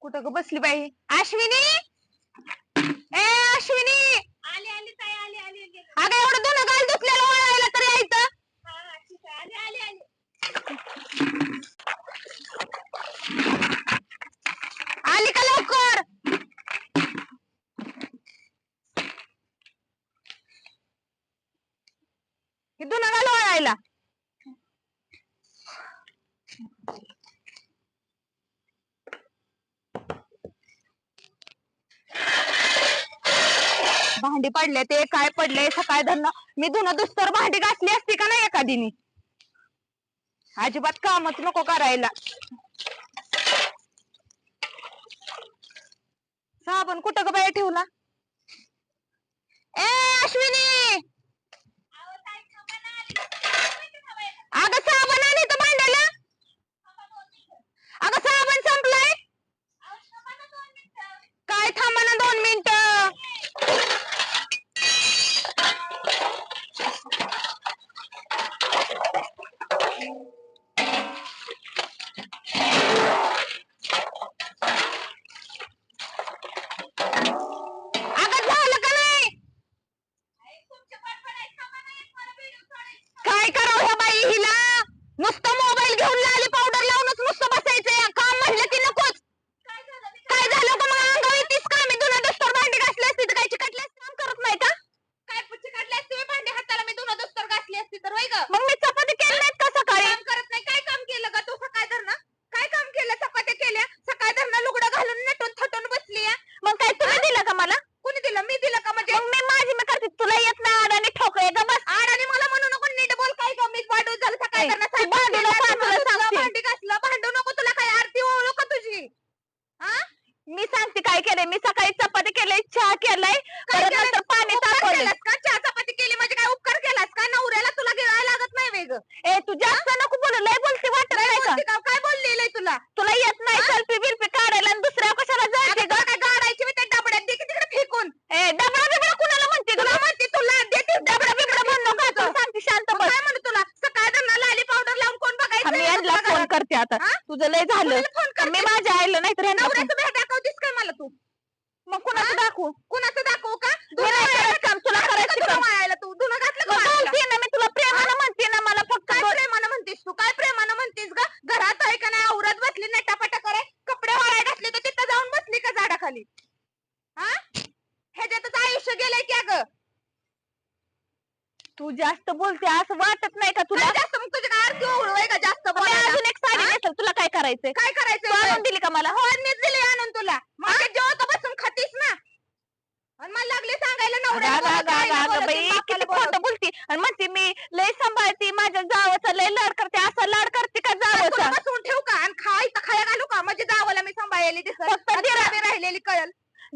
कुठं ग बसली बाई? अश्विनी, ए अश्विनी, आली आली ताई आली आली आली. अगं एवढं धुणं घाल धुतलेलं वाळायला तरी यायचं. हा हा ठीक आहे आली आली आली. आली का लवकर? हे धुणं घाल वाळायला. भांडी पडले ते काय पडले सकाळ धरण मी धुणं दुस्तर भांडी घासली असती का नाही एखादीनी. अजिबात कामच नको करायला. साबण कुठं ग बाई ठेवला? ए अश्विनी, अहो ताई थांबा ना आली. थांबा येते. अगं साबण आली तर भांड्याला. थांबा 2 मिनिटं. अगं साबण संपलाय. अहो थांबा ना 2 मिनिटं. काय थांबा ना 2 मिनिटं. अगं झालं का नाही? आई तुमचे पटपट आहे. थांबा ना एक मला व्हिडिओ काढायची. काय करावं ह्या बाई हिला? नुसतं मोबाईल घेऊन लाली पावडर लावूनच नुसतं बसायचंय. काम म्हणलं की नकोच. काय झालं मी काय झालं का मग अंगावर येतीस का? मी धुणं दुस्तर भांडी घासली असती तर काय चिकटली असती? काम करत नाही का? काय पुच्ची काढली असती मी भांडे हाताला मी धुणं दुस्तर घासली असती तर होय ग. मग मी चपाती केली नाहीत का सकाळी? काम करत नाही. काय काम केलं ग तू सकाळ धरणं? काय काम केलं? चपात्या केल्या सकाळ धरणं लुगडं घालून नटून थटून बसली आहे. मग काय तुम्ही दिलं का मला? कुणी दिलं? मी दिलं का? म्हणजे मग मी माझी मी करते. तुला येत नाही अडाणी ठोकळे का बस. आणि मला म्हणू नको नीट बोल. काय ग मी वाढू झालं सकाळ ए, धरणं तू भांडू नको आता तुला सांगते. भांडी घासलं भांडू नको. तुला काय आरती ओळू का तुझी? हा मी सांगते काय केलंय. मी सकाळी चपाती केलंय, चहा केलाय, काय परत केलंस? नंतर पाणी उपकार तापवलंय. केलास का? चहा चपाती केली म्हणजे काय उपकार केलास का? नवऱ्याला तुला गिळायला लागत नाही वेग. ए तू जास्त नको बोलू. लय बोलते वाटत नाही का? काय बोललेलं तुला? तुला येत नाही सेल्फी बिल्फी काढायला आणि दुसऱ्या कशाला अगं जायचे तुला काय गाडायची मी त्या डबड्यात दे की तिकडे फेकून. ए डबडा बिबडा कुणाला म्हणते तुला तुला? म्हणते तुला देते डबडा बिबडा म्हणू नका. तू सांगते शांत मग बस. काय म्हणू तुला? सकाळ धरणं लाली पावडर लावून कोण बघायचं? मी यांना फोन करते आता. हा? तुझं लय झालं. कुणाला फोन करते? मी माझ्या आईला नाही तर ह्यांना नवऱ्याचं भेट दाखवतीस काय मला तू? मग कुणाचं दाखवू? कुणाचं दाखवू का? मी नाही करत काम. तुला करायचं धुणं काम. वाळायला तू धुणं घातलं का मग वाळायला? बोलते ना मी तुला प्रेमानं म्हणते ना. मला फक्त काय प्रेमानं म्हणतीस तू? काय प्रेमानं म्हणतीस ग? घरात आहे का नाही आवरत बसली नटापटा कराय? कपडे वाळाय घातले तर तिथं जाऊन बसली का झाडाखाली? हा ह्याच्यातच आयुष्य गेलंय की अगं. तू जास्त बोलते असं वाटत नाही का तुला? काय जास्त मग तुझी काय आरती ओळू आहे का जास्त मी बोलायला? अजून एक साडी हा? नेसल. तुला काय करायचंय? काय तू करायचं? आणून दिली का मला? हो मीच दिली आणून तुला. मग जेवत बसून खातीस ना. आणि मला लागले सांगायला नवऱ्याला बोलायचं, आईला बोलायचं, बाई बापाला किती बोलायचं. खोटं बोलती आणि म्हणते मी लय सांभाळती माझ्या जावाचा लय लाड करते. असा लाड करते का तुला जावाचा? बसवून ठेवू का आणि खायचं खाया घालू का? म्हणजे जावाला मी सांभाळलेली दिसत फक्त आणि दिरा- तुला बी राहिलेली कळल.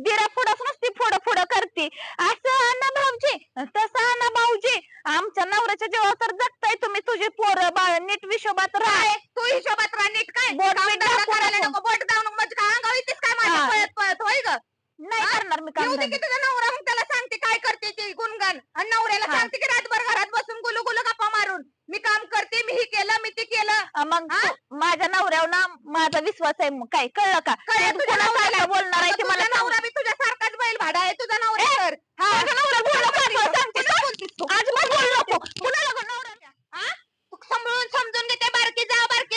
दिरा पुढंच नुसती फोडं फोडं करते. असं ना भाऊजी तसं ना भाऊजी. आमच्या नवऱ्याच्या जेव्हा तर जगताय तुम्ही. तुझी पोरं बाळ नीट विशोबात राह. काय तू हिशोबात राहा नीट. काय बोट काम बीट धंदा दाखवू करायला नको. नको. बोट जाऊ नको. म्हणजे काय अंगावर येतेस काय माझ्या हा. पळत पळत होय ग? नाही हा? करणार मी काम येऊ दे की धंदा. तुझा नवरा मग त्याला सांगते काय करते ते गुणगान आणि नवऱ्याला हा. सांगते की रातभर घरात बसून गुलू गुलू गप्पा मारून मी काम करते मी हे केलं मी ते केलं. मग हा? माझ्या नवऱ्यावर ना माझा विश्वास आहे. मग काय कळलं का? कळलं तू तुझ्या कोणासारखं नवऱ्याला? बोलणार आहे अगं ते मला तुझा सांग. नवरा बी तुझ्यासारखाच बैल भाडा आहे. तुझा नवरा तर हा. माझ्या नवऱ्याला बोलू नको असं सांगते कुठं का? बोलतीस तू? अजिबात बोलू नको. कुणाला गं नवरा? हा? तू सांभाळून समजून घेते बारकी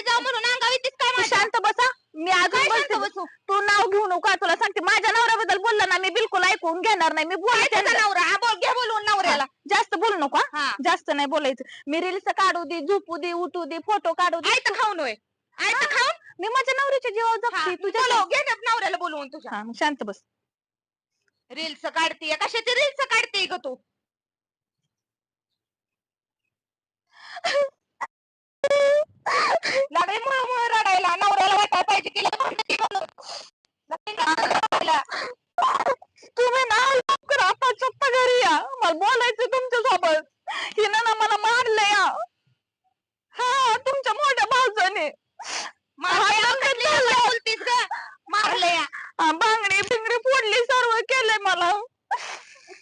जाव म्हणून अंगावर येतेस काय तू माझ्या? शांत बसा. मी काय अजून शांत बोलते. बसू? तू नाव घेऊ नको. तुला सांगते माझ्या नवऱ्याबद्दल बोलला ना मी बिलकुल ऐकून घेणार नाही. मी काय बोलते तुझा नवरा? हा बोल घे बोलवून नवऱ्याला. जास्त बोलू नको हा. हा. जास्त नाही बोलायचं. मी रील्स काढू दे, झोपू दे, उठू दे, फोटो काढू दे. आयतं खाऊन होय. आयतं खाऊन मी माझ्या नवऱ्याच्या जीवावर जगते. तुझ्या बोलव घे ना नवऱ्याला बोलवून तुझ्या. हा, मग शांत बस. रील्स काढतीये कशाची रील्स काढते ग तू? लागले मुळ रडायला. नवऱ्याला वाटायला पाहिजे की लय भांडते म्हणून. लागले रडायला. तुम्ही ना लवकर आता चप्पा घरी या. मला बोलायचं तुमच्या सोबत. हिनं ना मला मारलंय हा तुमच्या मोठ्या भाऊजाने. बोलतीस ग? मारलंय. बांगडी बिंगडी फोडली सर्व केलंय मला.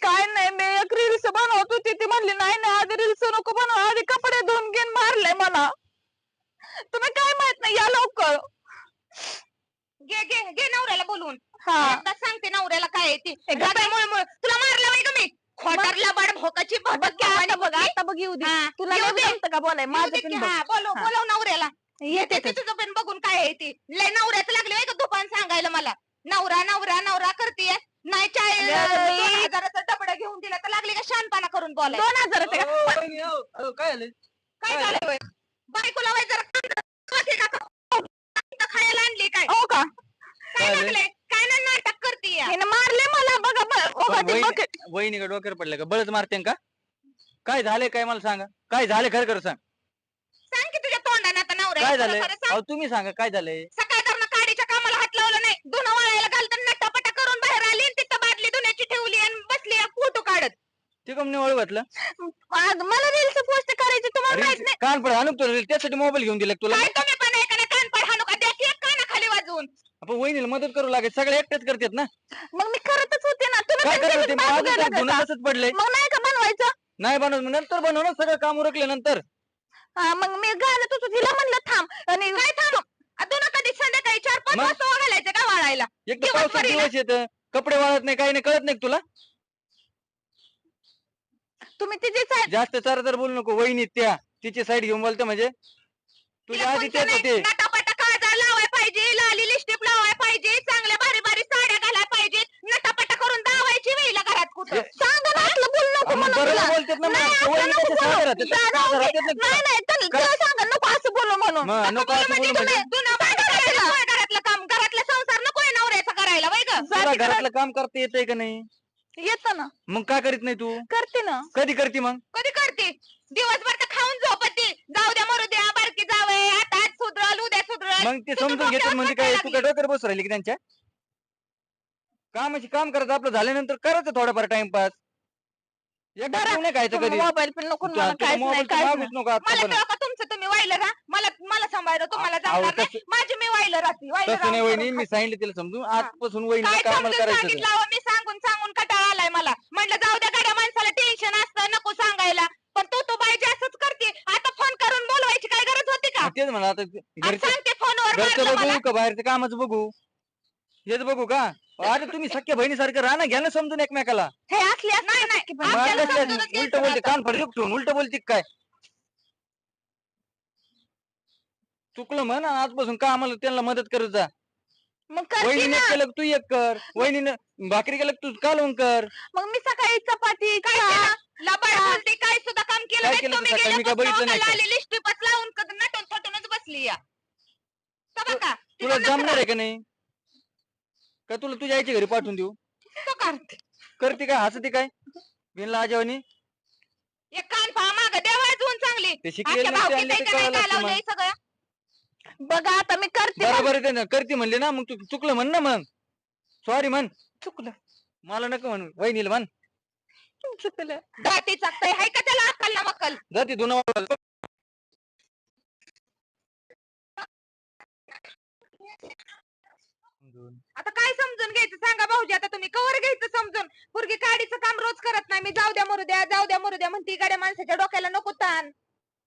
काय नाही मी एक रील्स बनवत होती. ती म्हणली नाही नाही आधी रील्स नको बनव. आधी कपडे धुवून घेऊन मारलंय मला. तुम्ही काय माहित नाही या लवकर. घे घे नवऱ्याला बोलवून. हा आता सांगते नवऱ्याला काय आहे ती. हे गप्प आहे. मुळे तुला मारलं वय का मी खोटारला बाड भोकाची बघ भटक की आता बघ आता बघ येऊ दे हा, तुला येऊ लय दे. जमतं का बोलाय माझं पण बघ बोलव हा. बोलव नवऱ्याला. येते येते तुझं पण बघून काय आहे ती. लय नवऱ्याचं लागले वय का दुकान सांगायला मला. नवरा नवरा नवरा करतीये. नाही अगं, 2,000चं डबडं घेऊन दिलं तर लागली का शानपणा करून बोलाय. 2,000 का काय आलं काय झालं वय बायकोला वय जरा खायला आणली काय हो का काय काय लागलंय काय नाही नाटक करतीये. हिने मारले मला बघा हो का ते बघ वहिनी का डोक्यावर पडलं का बळच मारते का काय झाले काय मला सांगा काय झाले खरं खरं सांग सांग की तुझ्या तोंडाने आता नवऱ्याला काय खरं झालंय खरं सांग. अहो तुम्ही सांगा काय झालंय सकाळ धरणं काडीच्या कामाला हात लावला नाही धुणं वाळायला घालताना नटापटा करून बाहेर आली आणि तिथं बादली धुण्याची ठेवली आणि बसली फोटो काढत. ते कम निवळ घातलं आज मला रील्स पोस्ट करायची तुम्हाला माहित नाही कान पड आणू तुला त्यासाठी मोबाईल घेऊन दिला का तुला काय तुम्ही पण ऐका कानपड हाणू का द्या की एक कानाखाली वाजवून. आपण वहिनीला मदत करू लागेल सगळे एकटेच करतात ना मग मी करतच होते ना तुम्ही काय पण करत त्याच्यात होते बाजू माझं घ्यायला तर धुणं जाता. तसंच पडलंय मग नाही का बनवायचं नाही बनवत नंतर बनवणार सगळं काम उरकले नंतर हा मग मी घालत होतो तिला म्हणलं थांब आणि काय थांब अजून कधी संध्याकाळी 4-5 मग? वाजता घालायचं का वाळायला. एक तर दिवस पावसात भरी ना. दिवस येत कपडे वाळत नाही काही नाही कळत नाही का तुला तुम्ही तिची साईड जास्त चार तर बोलू नको वहिनी त्या तिची साईड घेऊन बोलते म्हणजे तुझ्या तिला आधी कोणतं तेच नाही, होते नटापटा काजळ लावाय पाहिजे लाली लिपस्टिक लावाय पाहिजे चांगल्या भारी भारी साड्या घालाय पाहिजे नटापटा करून दावायची वेळीला घरात कुठं. सांगा ना असलं बोलू नको मग म्हणून बरोबर तुला. बोलतात ना मग. नाही, त्या असलं वहिनी नको कशा बोलू. साध्या राहतात? त्या जा, साध्या जाऊ दे. राहतात ना. नाही नाही तिला सांगा नको असं बोलू म्हणून मग नको असं बोलू म्हणजे म्हणजे धुणं भांडी करायला नको आहे घरातलं काम घरातलं संसार नको आहे नवऱ्याचा करायला वय ग. तुला घरातलं काम करता येतंय का नाही येतं ना मग का करीत नाही तू करते ना कधी करते मग कधी करते दिवसभर तर खाऊन झोपती जाऊ द्या मरू द्या बारकी जावय आता आज सुधरल उद्या सुधरल. मग ते तू तर समजून घेतात डोक्यावर म्हणजे काय पटायला तू काय डोक्यावर बसू राहिली की त्यांच्या कामाची काम करायचं आपलं झाल्यानंतर करायचं थोडाफार टाइमपास एकदा बरं, नाही खायचं कधी मोबाईल पण नको मला काहीच नाही मोबाईल काहीच मागूच नाही नको मला आता पण तेव्हा का तुमचं तुम्ही वाहिलं राहा मला मला सांभाळलं तुम्हाला अहो, जमणार नाही माझी मी वाहिलं राहते वाहिलं तसं नाही राहून वहिनी करून मी खाते. सांगितलं तिला समजून आजपासून वहिनीला काय कामाला समजून करायचं सांगितलं अहो, मी सांगून सांगून कंटाळा आलाय मला म्हटलं जाऊ द्या गाड्या माणसाला टेन्शन असतं नको सांगायला पण तू पाहिजे असंच करते आता फोन करून बोलवायची काय गरज होती का. तेच म्हणा आता आणि घरचं सांगते फोनवर घरचं मारलं मला. बघू का बाहेरचं कामाचं बघू हेच बघू का अरे तुम्ही सख्या बहिणीसारखं राहा ना घ्या ना समजून एकमेकाला हे असली नाही, नाही. असली मग आपल्याला कसं समजूनच उलट घ्यायचं बोलते आता. कान फड ठेवून उलट बोलते काय चुकलं म्हण आणि आजपासून का आम्हाला त्यांना मदत करत जा मग करते वहिनीने ना केलं का तू एक कर वहिनीनं भाकरी केलं का तू कालवून कर मग मी सकाळी चपाती काय केलं? लबाड बोलते काय सुद्धा काम केलं काय नाही केलं तुम्ही तू सकाळी? मी काय गेल्यापासून बघितलं नाही मला का? आली लिस्टिपच लावून नटून थटूनच बसली या का बघा तुला तिला जमणार नखरा. आहे का नाही का तुला तुझ्या आईच्या घरी पाठवून देऊ तो करते. करते काय हसते काय बिनला आजेवानी एक कान पहा माग द्या वाजवून चांगली ते शिकलेले आजच्या नसते भावकीत आणि ते आहे का नाही कळायला काय लागतं लावलंय मग. सगळं बघा आता मी करते बरोबर आहे त्यानं करते म्हणले ना मग तू चुकलं म्हण ना मग सॉरी म्हण चुकलं मला नको म्हण वहिनीला म्हण चुकलं दाटी चाकतय हाय का त्याला अक्कल ना मक्कल जाते दोन आता काय समजून घ्यायचं सांगा भाऊजी आता तुम्ही कवर घ्यायचं समजून पोरगी काडीचं काम रोज करत नाही मी जाऊ द्या मरू द्या म्हणती गाड्या माणसाच्या डोक्याला नको ताण.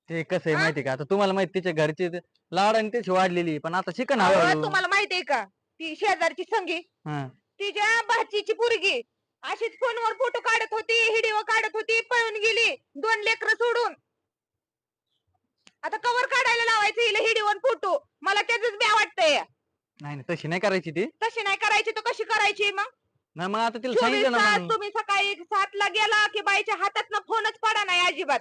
ते कसं आहे हा? माहिती का आता तुम्हाला माहिती तिच्या घरची ते लाड आणि त्याची वाढलेली पण आता शिकन अहो, हळूहळू तुम्हाला माहितीये का ती शेजारची संगी हा. तिच्या भाचीची पोरगी अशीच फोनवर फोटो काढत होती व्हिडिओ काढत होती पळून गेली 2 लेकरं सोडून. आता कवर काढायला लावायचं हिला व्हिडिओ फोटो मला त्याच बी वाटतंय नाही नाही, तशी नाही करायची ती तशी नाही करायची तर कशी करायची मग नाही मग आता तिला 24 सांगितलं ना तास मग तुम्ही सकाळी 7 ला गेला की बाईच्या हातात फोनच पडा नाही अजिबात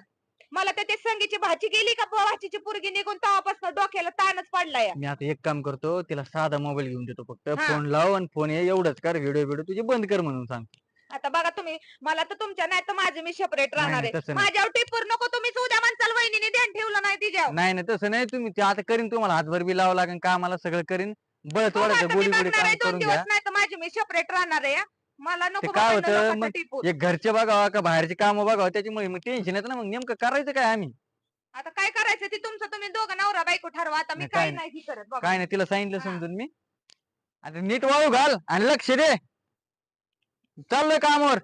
मला तर ते संगीची भाची गेली का भाचीची पोरगी निघून तेव्हापासून डोक्याला ताणच पडलाय. मी आता एक काम करतो तिला साधा मोबाईल घेऊन देतो फक्त हा. फोन लाव आणि फोन एवढंच कर व्हिडिओ तुझी बंद कर म्हणून सांग आता बघा तुम्ही मला तर तुमच्या नाही तर माझे मी सेपरेट राहणार नाही, आहे तसं नाही. माझ्यावर टिपूर नको तुम्ही उद्या माणसाला वहिनीने ध्यान ठेवलं नाही तिच्यावर. नाही नाही तसं नाही तुम्ही ते आता करीन तुम्हाला हातभर बी लावा लागेल कामाला सगळं करीन बळत हो, आता वाढायचं मी गोडी गोडी बघणार काम आहे 2 करून दिवस घ्या नाही तर माझी मी सेपरेट राहणार आहे. मला ते नको काय बाबा होतं लोकांचा मग टिपूर. एक घरचे बघावा का बाहेरचे काम बघावं त्याच्यामुळे मग टेन्शन येतं ना मग नेमकं करायचं काय आम्ही आता काय करायचं ते तुमचं तुम्ही दोघं नवरा बायको ठरवा आता मी नाही, काय काय नाही हे करत बघा. काय नाही तिला सांगितलं हा. समजून मी आता नीट वाळू घाल आणि लक्ष दे चाललोय कामावर